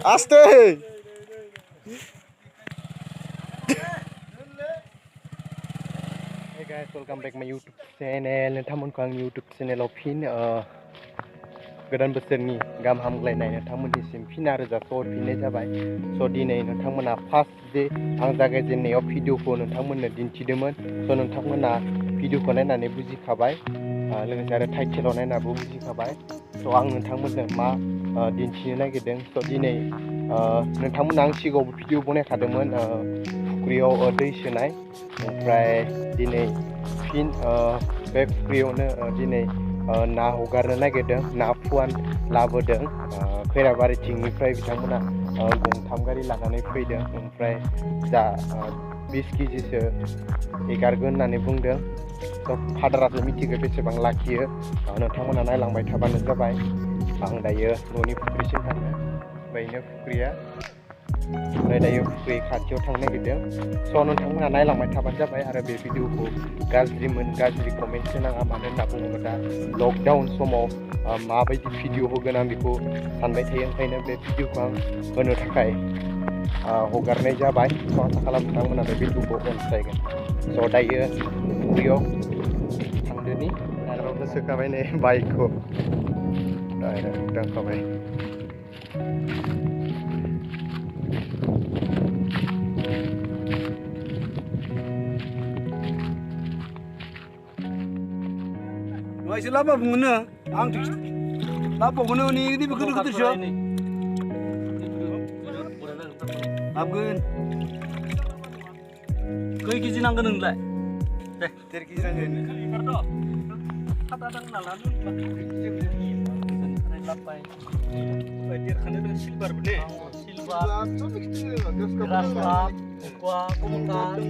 Aste. Hey guys, welcome back my YouTube channel. नोंथांमोनखौ आं YouTube channel फिन गोदान बोसोरनि गाहाम हामग्लायनाय नोंथांमोननिसिम फिन आरो जासिहरफिननाय जाबाय। स' दिनै नोंथांमोना फार्स्ट जे आं जागायजेननायाव भिडिअखौ नोंथांमोननो दिन्थिदोंमोन। स' नोंथांमोना भिडिअखौ नायनानै बुजिखाबाय, लोगोसे आरो टाइटेलाव नायनाबो बुजिखाबाय। स' आं नोंथांमोननो मा दिन्थिनो नागिरदों। स' दिनै नोंथांमोना आं सिगाङावबो भिडिअ बनायखादोंमोन फुख्रियाव दै सोनाय। ओमफ्राय दिनै फिन बे फुख्रियावनो दिनै ना हगारनो नागिरदों, ना फुवान लाबोदों। खैराबारिथिंनिफ्राय बिथांमोना गंथाम गारि लानानै फैदों। ओमफ्राय जा 20 केजिसो एगारगोन होननानै बुंदों। फादारासो मिथिगौ बेसेबां लाखियो। नोंथांमोना नायलांबाय थाबानो जाबाय। आं दायो न'नि फुख्रिसिम थाङो, बेनो फुख्रिया। ओमफ्राय दायो फुख्रि खाथियाव थांनो नागिरदों। स' नोंथांमोना नायलांबाय थाबानो जाबाय। आरो बे भिडिअखौ गाज्रि कमेन्ट होनाङा, मानो होनना बुङोब्ला दा लकडाउन समाव माबायदि भिडिअ होगोन आं बेखौ सानबाय थायो। ओंखायनो बे भिडिअखौ आं होनो थाखाय हगारनाय जाबाय। स' आसा खालामो नोंथांमोना बे भिडिअखौ अनसायगोन। स' दायो फुख्रियाव थांदोनि आरोबाव सोखाबाय नै बाइकखौ direct दांखाबाय। Masih lama bunga, angin lama bunga ni ini begitu sih. Abgun, kau kisi nanggan nggak? Terkisi nanggan. Kata orang nalan, lapai. Badir kan itu silver bener. Silver. Grass, aqua, komentar.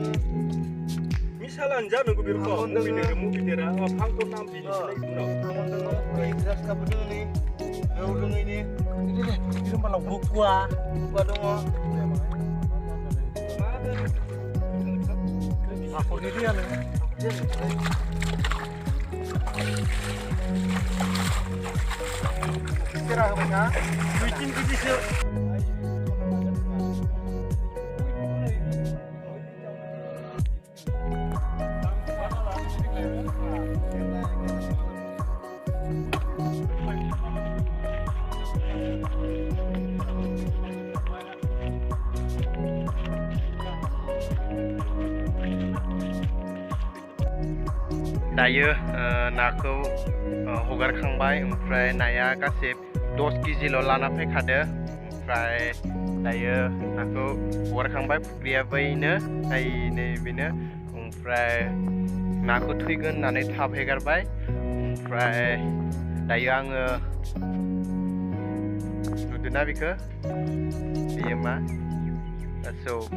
Misalan jangan gue biru mobil pangkor nampi. Grass kapan ini? Udah ini. Ini malah buku dong. Aku di dia nih. Kira apa ya? Bikin gitu sih. दायो नाखौ हगारखांबाय। ओमफ्राय नाया गासै 10 केजिल' लाना फैखादो। ओमफ्राय दायो नाखौ हगारखांबाय। फुख्रिया बैनो बेनो। ओमफ्राय नाखौ थैगोन होननानै थाब हेगारबाय। ओमफ्राय दायो आङो नुदोंना बेखौ? बेयो मा?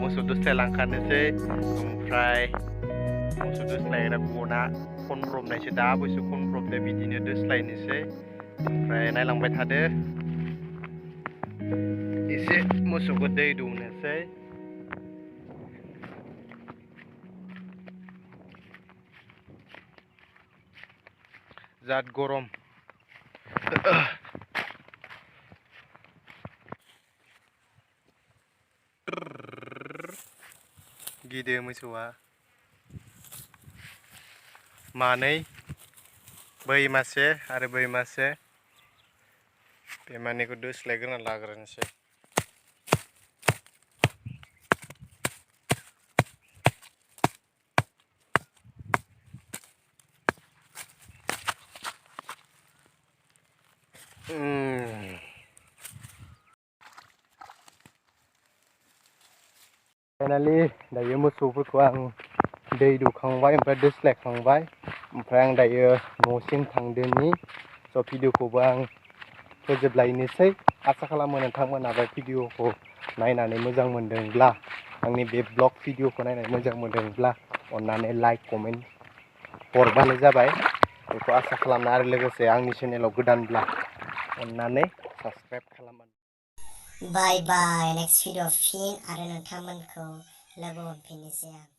मोसौ दोस्लायलांखानोसै। ओमफ्राय मोसौ दोस्लायग्रा गना खनब्रबनायसो, दा बैसो खनब्रबदो, बिदिनो दोस्लायनोसै। ओमफ्राय नायलांबाय थादो, एसे मोसौखौ दै दौनोसै। जाद गरम। गिदो मोसौआ मानै, बै मासे आरो बै मासे। बे मानैखौ दोस्लायग्रोना लाग्रोनोसै। फाइनालि दायो मोसौफोरखौ आं दै दौखांबाय, ओमफ्राय दोस्लायखांबाय। ओमफ्राय आं दायो न'सिम थांदोनि। स' भिडिअखौबो आं फोजोबलायनोसै। आसा खालामो नोंथांमोना बे भिडिअखौ नायनानै मोजां मोनदोंब्ला, आंनि बे ब्लग भिडिअखौ नायनानै मोजां मोनदोंब्ला अन्नानै लाइक कमेन्ट हरबानो जाबाय। बेखौ आसा खालामना, आरो लोगोसे आंनि चेनेलाव गोदानब्ला अन्नानै साबस्क्राइब खालामबानो। बाय बाय। नेक्स्ट भिडिअ फिन आरो नोंथांमोनखौ लोगो मोनफिननोसै आं।